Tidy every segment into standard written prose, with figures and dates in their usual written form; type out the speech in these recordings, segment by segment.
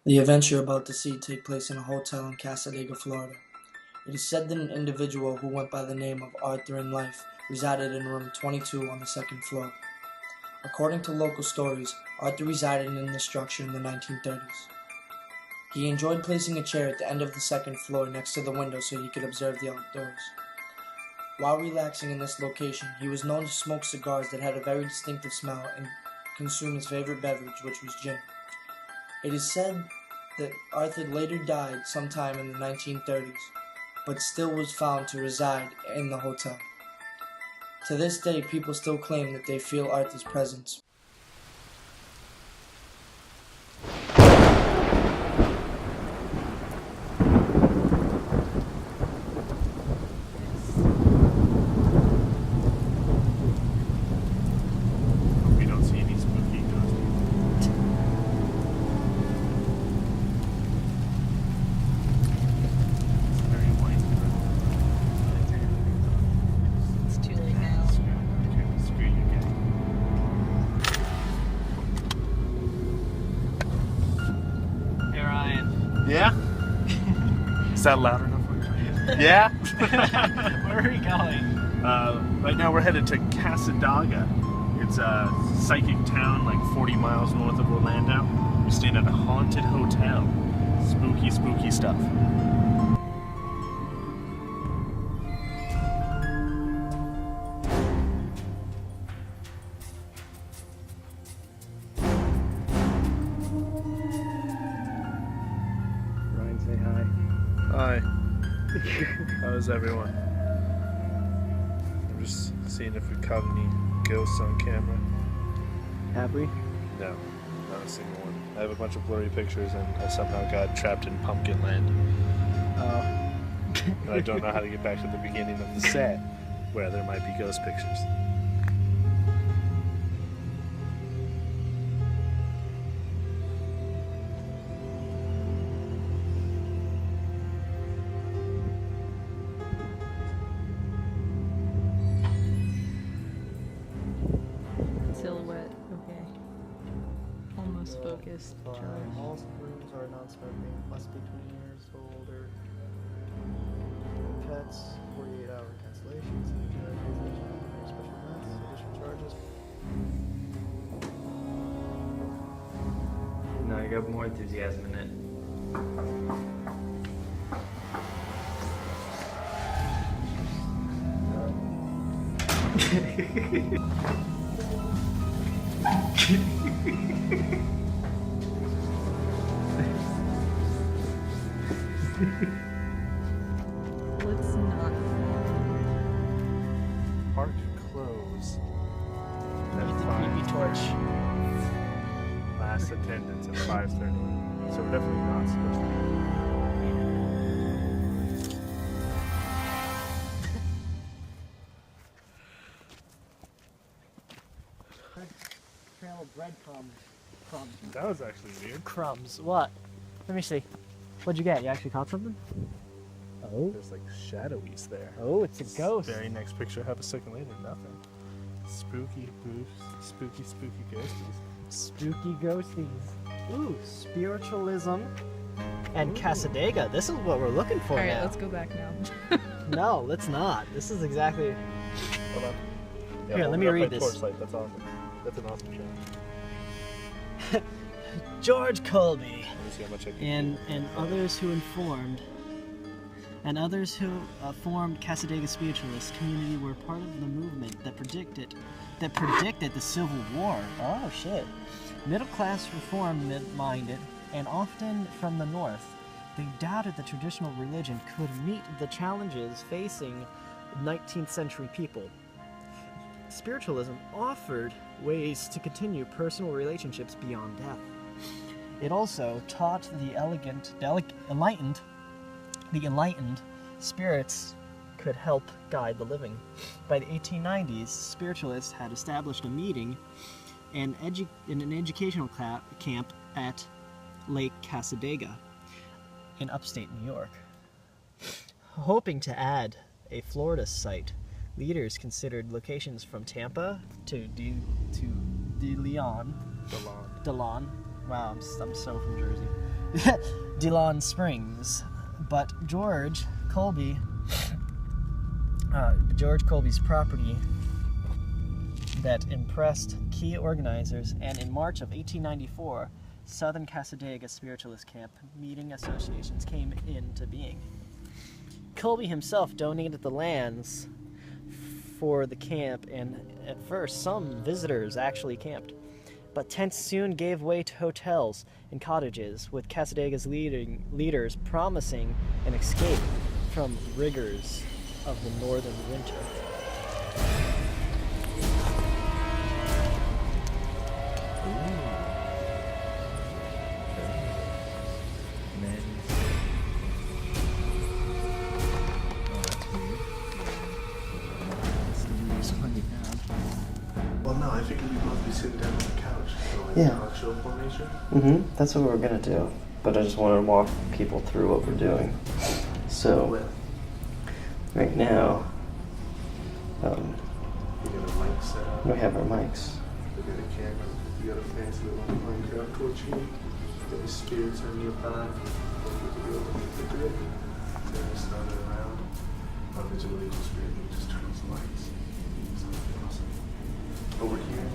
The events you're about to see take place in a hotel in Cassadaga, Florida. It is said that an individual who went by the name of Arthur in life resided in room 22 on the second floor. According to local stories, Arthur resided in the structure in the 1930s. He enjoyed placing a chair at the end of the second floor next to the window so he could observe the outdoors. While relaxing in this location, he was known to smoke cigars that had a very distinctive smell and consume his favorite beverage, which was gin. It is said that Arthur later died sometime in the 1930s, but still was found to reside in the hotel. To this day, people still claim that they feel Arthur's presence. We don't see any spooky ghosts. It's very white. It's too late now. Screw you, gang. Hey Ryan. Yeah? Is that loud enough for you? Yeah? Where are we going? Right now we're headed to Cassadaga. It's a psychic town like 40 miles north of Orlando. We're staying at a haunted hotel. Spooky, spooky stuff. Ryan, say hi. Hi. How's everyone? I'm just seeing if we caught any ghosts on camera. Have we? No, not a single one. I have a bunch of blurry pictures and I somehow got trapped in Pumpkin Land. Oh. And I don't know how to get back to the beginning of the set where there might be ghost pictures. Silhouette, okay. Almost focused. Charge. All rooms are non-smoking, must be 20 years old or pets, 48-hour cancellations, special events, additional charges. No, you got more enthusiasm in it. Let's not. Park close. At With the 5. creepy torch. Last attendance at 5:30. So we're definitely not supposed to be. Trail of breadcrumbs. Crumbs. That was actually weird. Crumbs. What? Let me see. What'd you get? You actually caught something? Oh. There's like shadowies there. Oh, it's a ghost. Very next picture, half a second later, nothing. Spooky boost, spooky ghosties. Spooky ghosties. Ooh, spiritualism and Cassadaga. This is what we're looking for Alright, now. let's go back now. No, let's not. This is exactly. Hold on. Here, hold let it me up read by this. Torchlight. That's awesome. That's an awesome shot. George Colby Let me see how much I can and others who formed Cassadaga Spiritualist community were part of the movement that predicted the Civil War. Oh shit. Middle class reform-minded and often from the north, they doubted the traditional religion could meet the challenges facing 19th century people. Spiritualism offered ways to continue personal relationships beyond death. It also taught the enlightened spirits could help guide the living. By the 1890s, spiritualists had established a meeting and in an educational camp at Lake Cassadaga in upstate New York. Hoping to add a Florida site, leaders considered locations from Tampa to DeLeon. Wow, I'm so from Jersey. DeLon Springs. But George Colby's property that impressed key organizers, and in March of 1894, Southern Cassadaga Spiritualist Camp Meeting Associations came into being. Colby himself donated the lands for the camp, and at first some visitors actually camped. But tents soon gave way to hotels and cottages, with Cassadaga's leaders promising an escape from rigors of the northern winter. Well, no, I figured we'd both be sitting down on the couch. So like Yeah. talk show formation. That's what we're gonna do. But I just want to walk people through what we're doing. So, Well, right now, you got a mic set up. we have our mics. We got a camera. You got a fancy little Minecraft torch here. Got the spirits on your back. Turn this another around. It's a really cool spirit. You just turn these lights. Something awesome. Over here,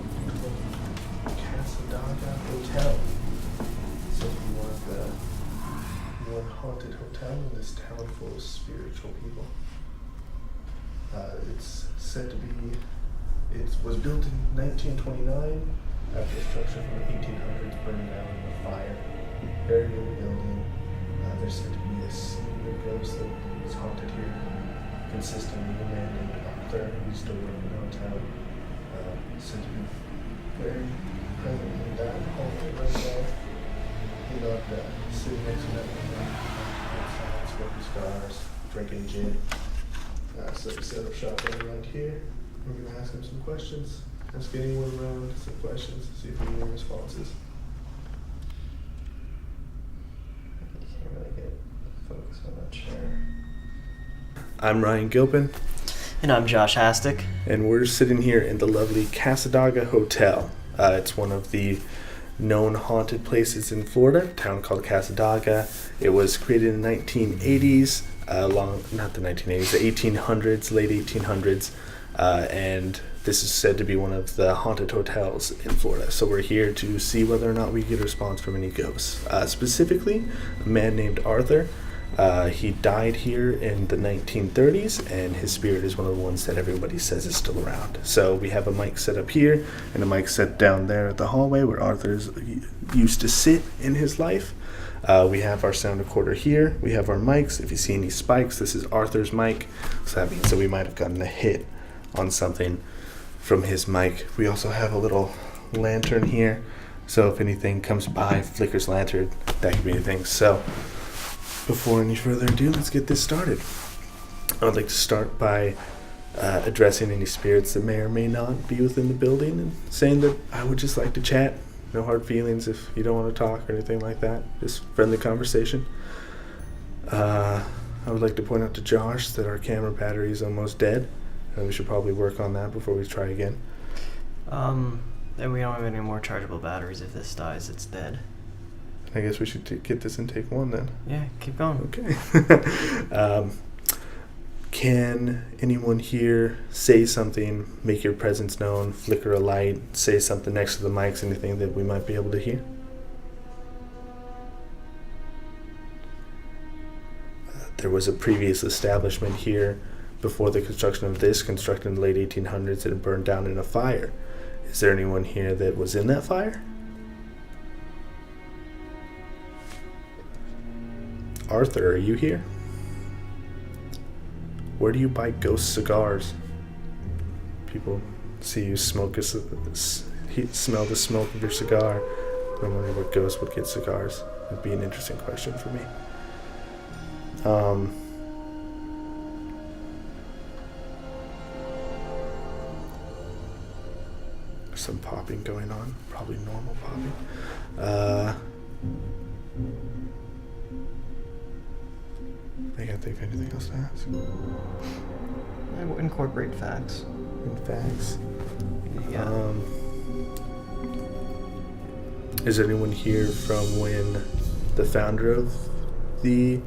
Cassadaga Hotel. So we want the one haunted hotel in this town full of spiritual people. It's said to be. It was built in 1929 after a structure from the 1800s burned down in a fire. Very old building. There's said to be a senior ghost that is haunted here, consisting of a man named Arthur who used to work in the hotel. Said to be very present in that hallway right there. You know, sitting next to that window, outside, smoking cigars, drinking gin. So we set up shop right around here. We're going to ask him some questions. Ask anyone around some questions, see if we get any responses. You can't really get focus on that chair. I'm Ryan Gilpin, And I'm Josh Hastic. and we're sitting here in the lovely Cassadaga Hotel. It's one of the known haunted places in Florida, a town called Cassadaga. It was created in the 1980s, not the 1980s, the 1800s, late 1800s, and this is said to be one of the haunted hotels in Florida. So we're here to see whether or not we get a response from any ghosts. Specifically, a man named Arthur. He died here in the 1930s, and his spirit is one of the ones that everybody says is still around. So we have a mic set up here and a mic set down there at the hallway where Arthur's used to sit in his life. We have our sound recorder here. We have our mics. If you see any spikes, this is Arthur's mic. So that means that we might have gotten a hit on something from his mic. We also have a little lantern here. So if anything comes by, flickers lantern, that could be anything. So before any further ado, let's get this started. I would like to start by addressing any spirits that may or may not be within the building and saying that I would just like to chat. No hard feelings if you don't want to talk or anything like that. Just friendly conversation. I would like to point out to Josh that our camera battery is almost dead, and we should probably work on that before we try again. And we don't have any more chargeable batteries. If this dies, it's dead. I guess we should get this in take one then. Yeah, keep going. Okay. Can anyone here say something, make your presence known, flicker a light, say something next to the mics, anything that we might be able to hear? There was a previous establishment here before the construction of this, constructed in the late 1800s, and it burned down in a fire. Is there anyone here that was in that fire? Arthur, are you here? Where do you buy ghost cigars? People see you smell the smoke of your cigar. I'm wondering what ghosts would get cigars. It'd be an interesting question for me. There's some popping going on. Probably normal popping. I can't think of anything else to ask. I will incorporate facts. In facts. Yeah. Is anyone here from when the founder of the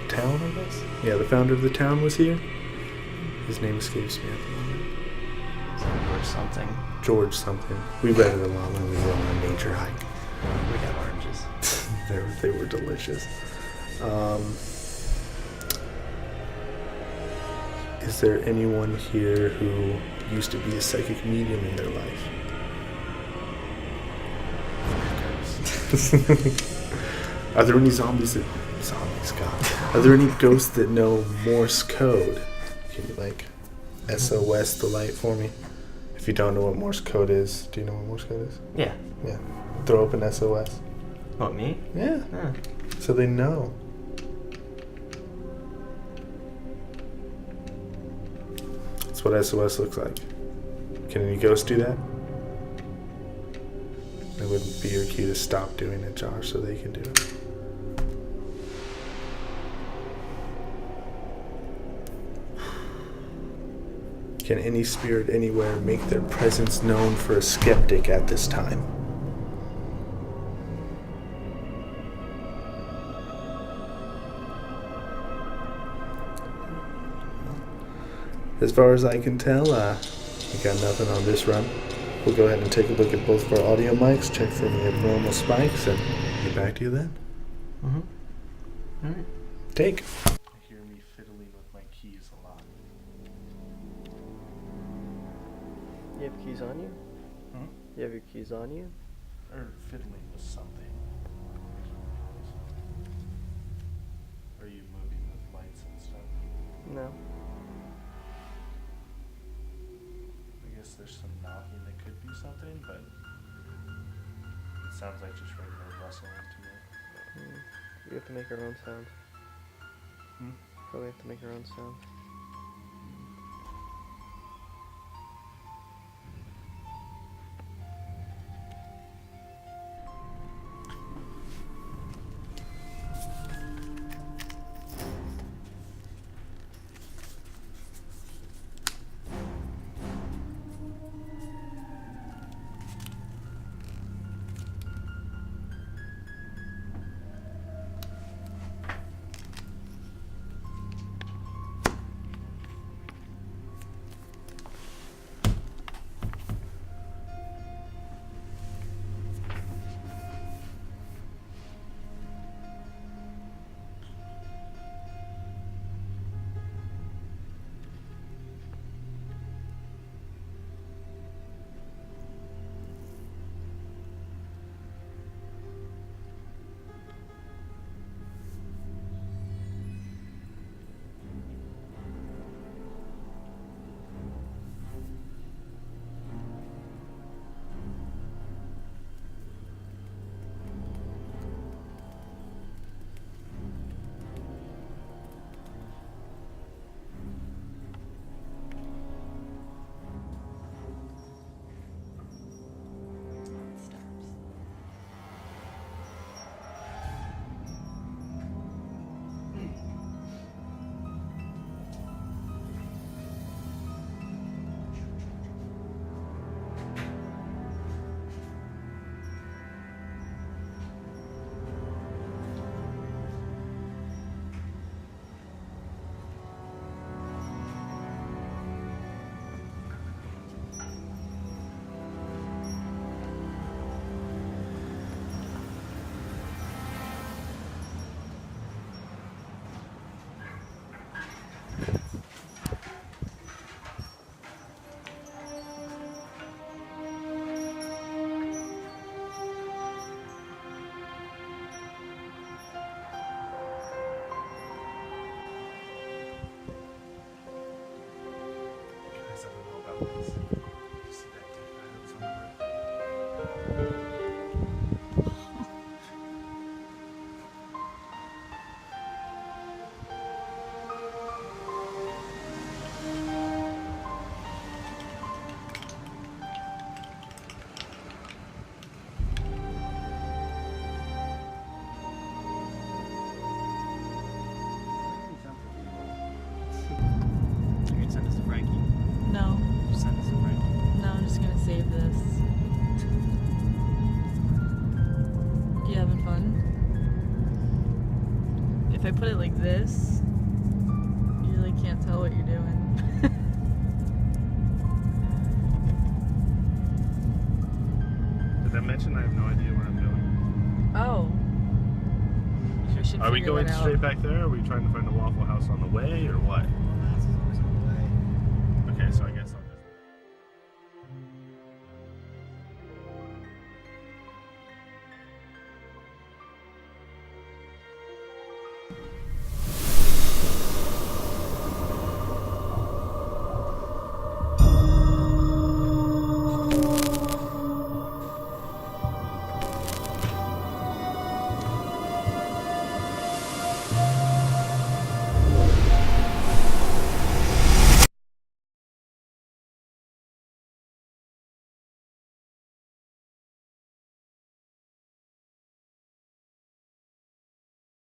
town, I guess? Yeah, the founder of the town was here. His name escapes me at the moment. Or something. George something. We read it a lot when we were on a nature hike. We got oranges. They were delicious. Is there anyone here who used to be a psychic medium in their life? Are there any zombies, God. Are there any ghosts that know Morse code? Can you, like, SOS the light for me? If you don't know what Morse code is, do you know what Morse code is? Yeah. Yeah. Throw up an SOS. What, me? Yeah. Yeah. So they know. That's what SOS looks like. Can any ghosts do that? It wouldn't be your cue to stop doing it, Josh, so they can do it. Can any spirit anywhere make their presence known for a skeptic at this time? As far as I can tell, we got nothing on this run. We'll go ahead and take a look at both of our audio mics, check for any abnormal spikes, and get back to you then. Mm-hmm. Alright. Take. I hear me fiddling with my keys a lot. You have keys on you? Hmm? You have your keys on you? Or fiddling with something. Are you moving with lights and stuff? No. I guess there's some knocking that could be something, but it sounds like just regular rustling to me. We have to make our own sound. Hmm? Probably have to make our own sound. If I put it like this, you really can't tell what you're doing. Did I mention I have no idea where I'm going? Oh. We should Are we figure going that out. straight back there? Or are we trying to find the Waffle House on the way, or what? Okay, so I guess I'll